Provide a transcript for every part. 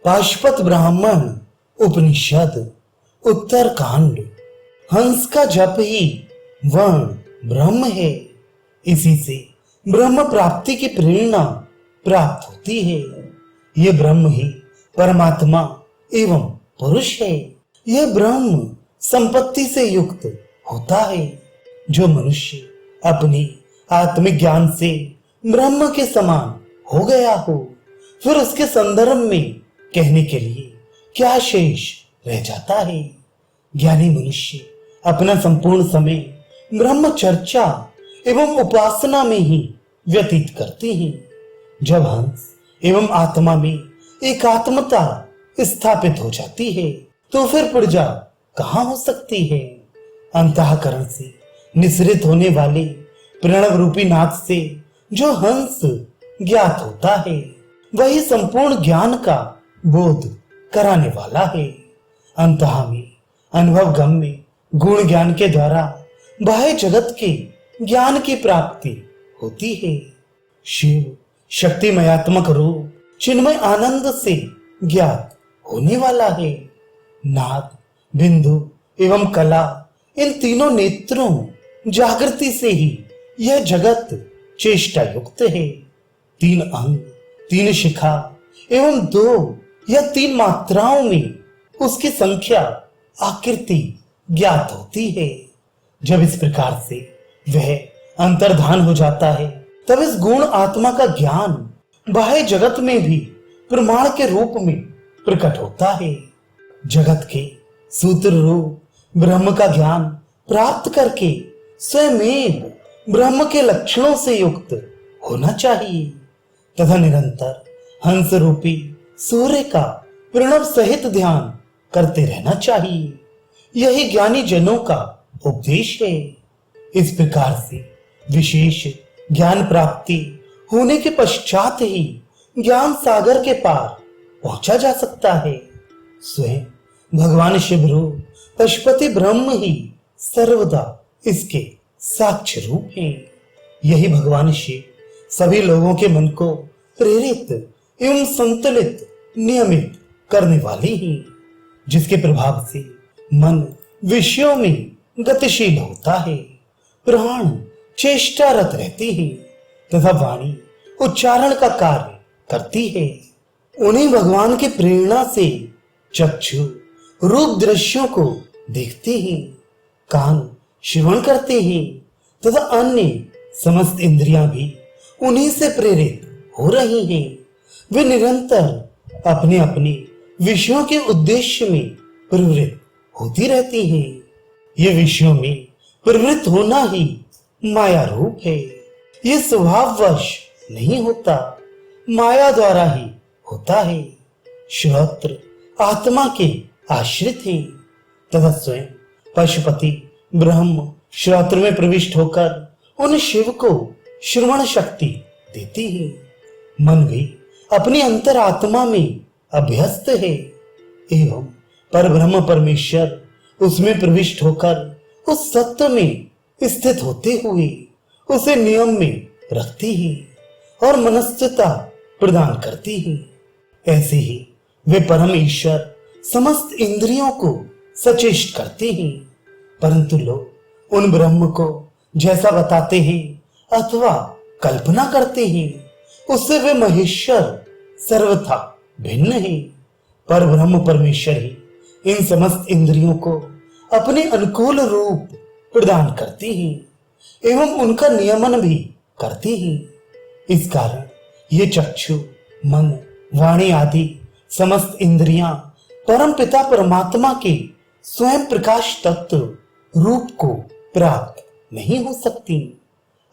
पाशुपत ब्राह्मण उपनिषद उत्तर कांड। हंस का जप ही वह ब्रह्म है। इसी से ब्रह्म प्राप्ति की प्रेरणा प्राप्त होती है। यह ब्रह्म ही परमात्मा एवं पुरुष है। यह ब्रह्म संपत्ति से युक्त होता है। जो मनुष्य अपने आत्मिक ज्ञान से ब्रह्म के समान हो गया हो, फिर उसके संदर्भ में कहने के लिए क्या शेष रह जाता है। ज्ञानी मनुष्य अपना संपूर्ण समय ब्रह्म चर्चा एवं उपासना में ही व्यतीत करते हैं। जब हंस एवं आत्मा में एकात्मता स्थापित हो जाती है, तो फिर पुर्जा कहाँ हो सकती है। अंतःकरण से निसृत होने वाले प्रणव रूपी नाद से जो हंस ज्ञात होता है, वही संपूर्ण ज्ञान का बोध कराने वाला है। अंतः में अनुभव गम में गुण ज्ञान के द्वारा बाह्य जगत के ज्ञान की प्राप्ति होती है। शिव शक्तिमयात्मक रूप चिन्मय आनंद से ज्ञात होने वाला है। नाद, बिंदु एवं कला, इन तीनों नेत्रों जागृति से ही यह जगत चेष्टा युक्त है। 3 अंग, 3 शिखा एवं 2 या 3 मात्राओं में उसकी संख्या आकृति ज्ञात होती है। जब इस प्रकार से वह अंतर्धान हो जाता है, तब इस गुण आत्मा का ज्ञान बाह्य जगत में भी प्रमाण के रूप में प्रकट होता है। जगत के सूत्र रूप ब्रह्म का ज्ञान प्राप्त करके स्वयं ब्रह्म के लक्षणों से युक्त होना चाहिए तथा निरंतर हंस रूपी सूर्य का प्रणव सहित ध्यान करते रहना चाहिए। यही ज्ञानी जनों का उपदेश है। इस प्रकार से विशेष ज्ञान प्राप्ति होने के पश्चात ही ज्ञान सागर के पार पहुंचा जा सकता है। स्वयं भगवान शिव रूप पशुपति ब्रह्म ही सर्वदा इसके साक्ष्य रूप हैं। यही भगवान शिव सभी लोगों के मन को प्रेरित एवं संतुलित नियमित करने वाले हैं, जिसके प्रभाव से मन विषयों में गतिशील होता है, प्राण चेष्टारत रहती है तथा वाणी उच्चारण का कार्य करती है। उन्हीं भगवान की प्रेरणा से चक्षु रूप दृश्यों को देखते हैं, कान श्रवण करते हैं तथा अन्य समस्त इंद्रियां भी उन्हीं से प्रेरित हो रही हैं। वे निरंतर अपने अपने विषयों के उद्देश्य में प्रवृत्त होती रहती हैं। ये विषयों में प्रवृत्त होना ही माया रूप है। ये स्वभाववश नहीं होता, माया द्वारा ही होता है। श्रोत्र आत्मा के आश्रित हैं तथा स्वयं पशुपति ब्रह्म श्रोत्र में प्रविष्ट होकर उन शिव को श्रवण शक्ति देती है। मन भी अपनी अंतरात्मा में अभ्यस्त है एवं परब्रह्म परमेश्वर उसमें प्रविष्ट होकर उस सत्य में स्थित होते हुए उसे नियम में रखती है और मनस्थिरता प्रदान करती है। ऐसे ही वे परम ईश्वर समस्त इंद्रियों को सचेष्ट करते हैं, परंतु लोग उन ब्रह्म को जैसा बताते हैं अथवा कल्पना करते हैं, उससे वे महेश्वर सर्वथा भिन्न है। पर ब्रह्म परमेश्वर ही इन समस्त इंद्रियों को अपने अनुकूल रूप प्रदान करते हैं एवं उनका नियमन भी करते हैं। इस कारण ये चक्षु, मन, वाणी आदि समस्त इंद्रियां परम पिता परमात्मा के स्वयं प्रकाश तत्व रूप को प्राप्त नहीं हो सकती,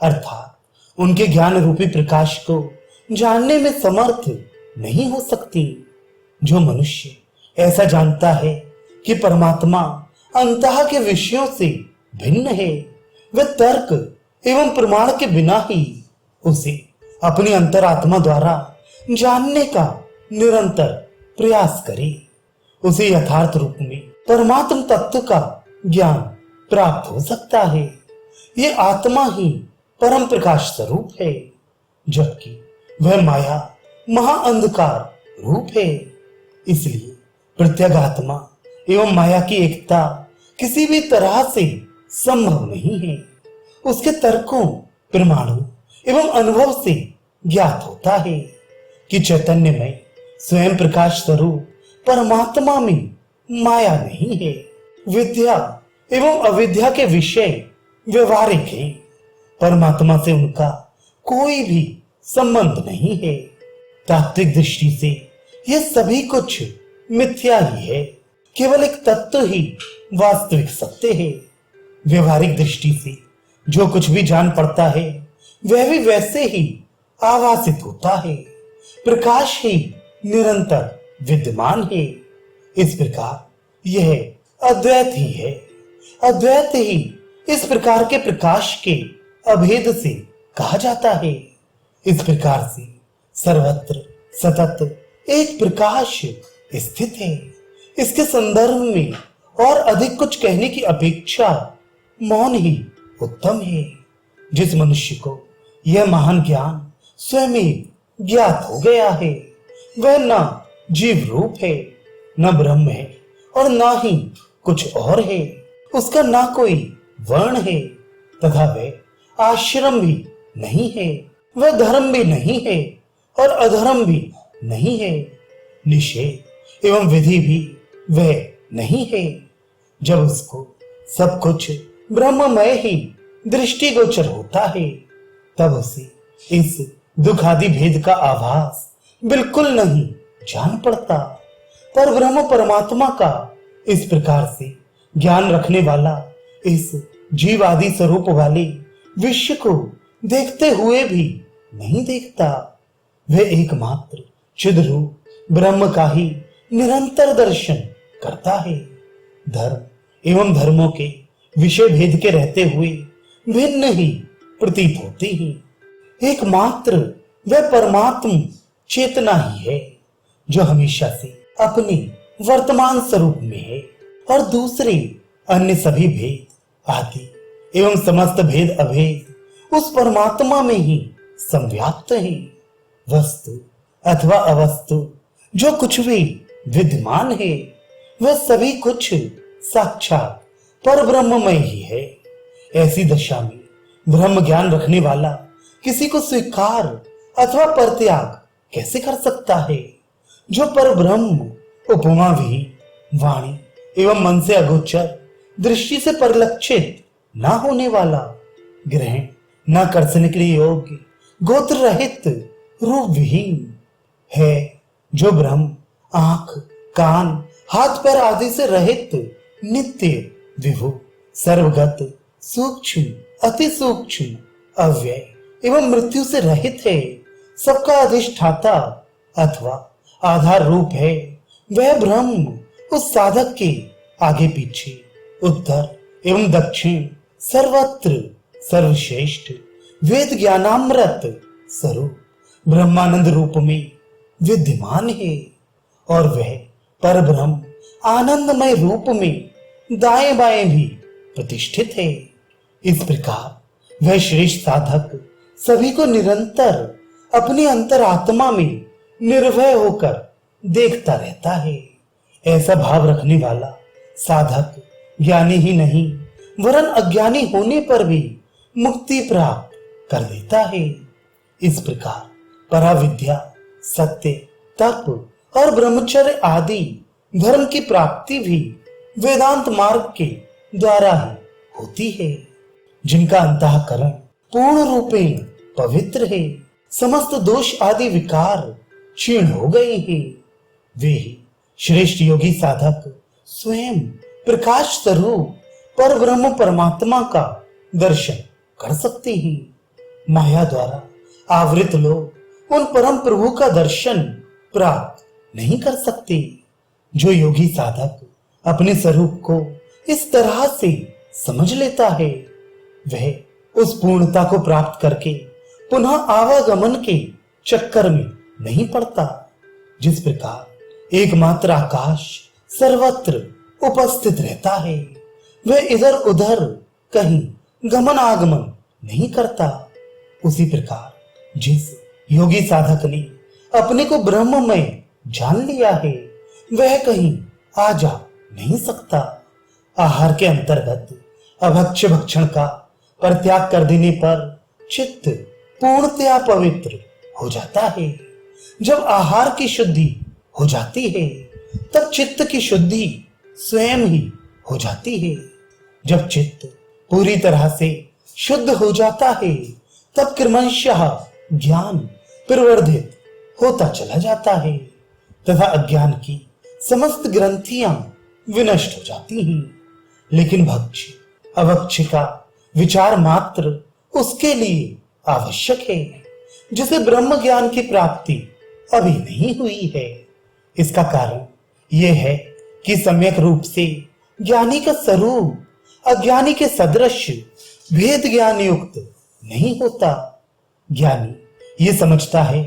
अर्थात उनके ज्ञान रूपी प्रकाश को जानने में समर्थ नहीं हो सकती। जो मनुष्य ऐसा जानता है कि परमात्मा अंतः के विषयों से भिन्न है, वह तर्क एवं प्रमाण के बिना ही उसे अपनी अंतरात्मा द्वारा जानने का निरंतर प्रयास करे। उसे यथार्थ रूप में परमात्म तत्व का ज्ञान प्राप्त हो सकता है। ये आत्मा ही परम प्रकाश स्वरूप है, जबकि वह माया महाअंधकार रूप है। इसलिए प्रत्यगात्मा एवं माया की एकता किसी भी तरह से संभव नहीं है। उसके तर्कों, प्रमाणों एवं अनुभव से ज्ञात होता है कि चैतन्य में स्वयं प्रकाश स्वरूप परमात्मा में माया नहीं है। विद्या एवं अविद्या के विषय व्यवहारिक हैं। परमात्मा से उनका कोई भी संबंध नहीं है। तात्विक दृष्टि से यह सभी कुछ मिथ्या ही है। केवल एक तत्व ही वास्तविक सत्य है। व्यवहारिक दृष्टि से जो कुछ भी जान पड़ता है वह भी वैसे ही आभासित होता है। प्रकाश ही निरंतर विद्यमान है। इस प्रकार यह अद्वैत ही है। अद्वैत ही इस प्रकार के प्रकाश के अभेद से कहा जाता है। इस प्रकार से सर्वत्र सतत एक प्रकाश स्थित है। इसके संदर्भ में और अधिक कुछ कहने की अपेक्षा मौन ही उत्तम है। जिस मनुष्य को यह महान ज्ञान स्वयं ज्ञात हो गया है वह न जीव रूप है, न ब्रह्म है और न ही कुछ और है। उसका ना कोई वर्ण है तथा वह आश्रम भी नहीं है। वह धर्म भी नहीं है और अधर्म भी नहीं है। निषेध एवं विधि भी वह नहीं है। जब उसको सब कुछ ब्रह्ममय ही दृष्टिगोचर होता है तब उसे इस दुख आदि भेद का आभास बिल्कुल नहीं जान पड़ता। पर ब्रह्म परमात्मा का इस प्रकार से ज्ञान रखने वाला इस जीव आदि स्वरूप वाले विश्व को देखते हुए भी नहीं देखता। वह एकमात्र चिद्रूप ब्रह्म का ही निरंतर दर्शन करता है। धर्म एवं धर्मों के विषय भेद के रहते हुए भिन्न ही प्रतीत होते हैं। एकमात्र वह परमात्म चेतना ही है जो हमेशा से अपने वर्तमान स्वरूप में है और दूसरे अन्य सभी भेद आदि एवं समस्त भेद अभेद उस परमात्मा में ही संव्याप्त है। वस्तु अथवा अवस्तु जो कुछ भी विद्यमान है वह सभी कुछ साक्षात पर ब्रह्ममय ही है। ऐसी दशा में ब्रह्म ज्ञान रखने वाला किसी को स्वीकार अथवा परित्याग कैसे कर सकता है? जो पर ब्रह्म उपमा विहीन वाणी एवं मन से अगोचर दृष्टि से परिलक्षित ना होने वाला, ग्रहण न कर सकने के लिए योग्य, गोत्र रहित, रूप विहीन है, जो ब्रह्म आंख कान हाथ पैर आदि से रहित, नित्य विभु सर्वगत सूक्ष्म अति सूक्ष्म अव्यय एवं मृत्यु से रहित है, सबका अधिष्ठाता अथवा आधार रूप है। वह ब्रह्म उस साधक के आगे पीछे, उत्तर एवं दक्षिण सर्वत्र सर्वश्रेष्ठ वेद ज्ञानामृत स्वरूप ब्रह्मानंद रूप में विद्यमान है और वह पर ब्रह्म आनंदमय रूप में दाएं बाएं भी प्रतिष्ठित है। इस प्रकार वह श्रेष्ठ साधक सभी को निरंतर अपनी अंतरात्मा में निर्भय होकर देखता रहता है। ऐसा भाव रखने वाला साधक ज्ञानी ही नहीं वरन अज्ञानी होने पर भी मुक्ति प्राप्त कर देता है। इस प्रकार पराविद्या, सत्य, तप और ब्रह्मचर्य आदि धर्म की प्राप्ति भी वेदांत मार्ग के द्वारा ही होती है। जिनका अंतःकरण पूर्ण रूपेण पवित्र है, समस्त दोष आदि विकार क्षीण हो गए हैं, वे ही श्रेष्ठ योगी साधक स्वयं प्रकाश स्वरूप पर ब्रह्म परमात्मा का दर्शन कर सकते हैं। माया द्वारा आवृत लोग उन परम प्रभु का दर्शन प्राप्त नहीं कर सकते। जो योगी साधक अपने स्वरूप को इस तरह से समझ लेता है वह उस पूर्णता को प्राप्त करके पुनः आवागमन के चक्कर में नहीं पड़ता। जिस प्रकार एकमात्र आकाश सर्वत्र उपस्थित रहता है वह इधर उधर कहीं गमन आगमन नहीं करता, उसी प्रकार जिस योगी साधक ने अपने को ब्रह्ममय जान लिया है वह कहीं आ जा नहीं सकता। आहार के अंतर्गत अभक्ष्य भक्षण का परित्याग कर देने पर चित्त पूर्णतया पवित्र हो जाता है। जब आहार की शुद्धि हो जाती है तब चित्त की शुद्धि स्वयं ही हो जाती है। जब चित्त पूरी तरह से शुद्ध हो जाता है तब क्रमशः ज्ञान प्रवर्धित होता चला जाता है तथा अज्ञान की समस्त ग्रंथियां विनष्ट हो जाती हैं। लेकिन भक्ष्य अभक्ष्य का विचार मात्र उसके लिए आवश्यक है जिसे ब्रह्म ज्ञान की प्राप्ति अभी नहीं हुई है। इसका कारण यह है कि सम्यक रूप से ज्ञानी का स्वरूप अज्ञानी के सदृश भेद ज्ञान युक्त नहीं होता। ज्ञानी ये समझता है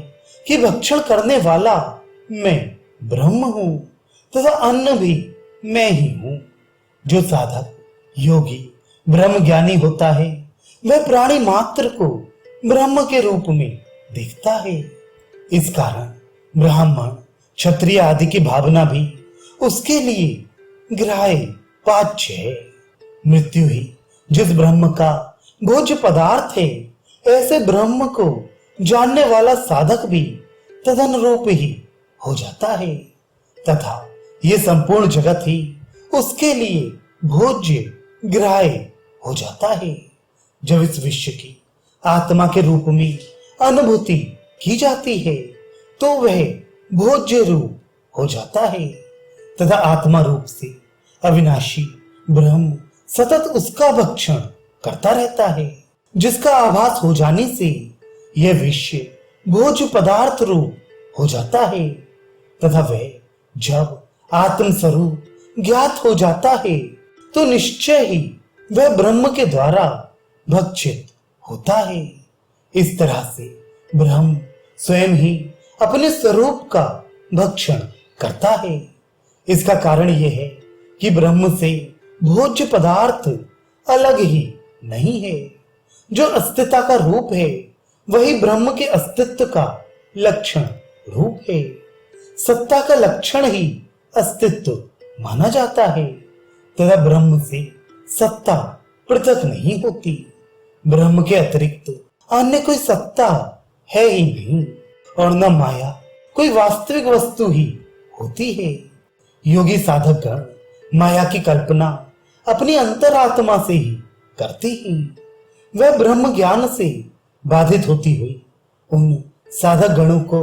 कि भक्षण करने वाला मैं ब्रह्म हूं तथा अन्न भी मैं ही हूं। जो साधक योगी ब्रह्म ज्ञानी होता है वह प्राणी मात्र को ब्रह्म के रूप में देखता है। इस कारण ब्राह्मण क्षत्रिय आदि की भावना भी उसके लिए ग्राह्य पाच्य है। मृत्यु ही जिस ब्रह्म का भोज्य पदार्थ है ऐसे ब्रह्म को जानने वाला साधक भी तदनुरूप ही हो जाता है तथा ये संपूर्ण जगत ही उसके लिए भोज्य ग्राह्य हो जाता है। जब इस विश्व की आत्मा के रूप में अनुभूति की जाती है तो वह भोज्य रूप हो जाता है तथा आत्मा रूप से अविनाशी ब्रह्म सतत उसका भक्षण करता रहता है। जिसका आभास हो जाने से यह विश्व भोज्य पदार्थ रूप हो जाता है तथा वह जब आत्म स्वरूप ज्ञात हो जाता है तो निश्चय ही वह ब्रह्म के द्वारा भक्षित होता है। इस तरह से ब्रह्म स्वयं ही अपने स्वरूप का भक्षण करता है। इसका कारण यह है कि ब्रह्म से भोज्य पदार्थ अलग ही नहीं है। जो अस्तित्व का रूप है वही ब्रह्म के अस्तित्व का लक्षण रूप है। सत्ता का लक्षण ही अस्तित्व माना जाता है तथा ब्रह्म से सत्ता पृथक नहीं होती। ब्रह्म के अतिरिक्त अन्य कोई सत्ता है ही नहीं और न माया कोई वास्तविक वस्तु ही होती है। योगी साधक गण माया की कल्पना अपनी अंतरात्मा से ही करते हैं। वह ब्रह्म ज्ञान से बाधित होती हुई उन साधक गणों को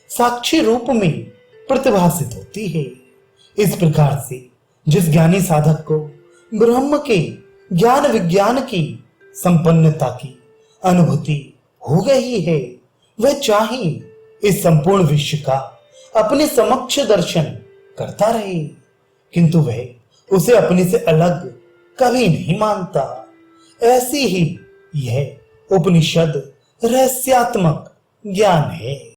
साक्षी रूप में प्रतिभासित होती है। इस प्रकार से जिस ज्ञानी साधक को ब्रह्म के ज्ञान विज्ञान की संपन्नता की अनुभूति हो गई है वह चाहे इस संपूर्ण विश्व का अपने समक्ष दर्शन करता रहे किंतु वह उसे अपने से अलग कभी नहीं मानता। ऐसी ही यह उपनिषद रहस्यात्मक ज्ञान है।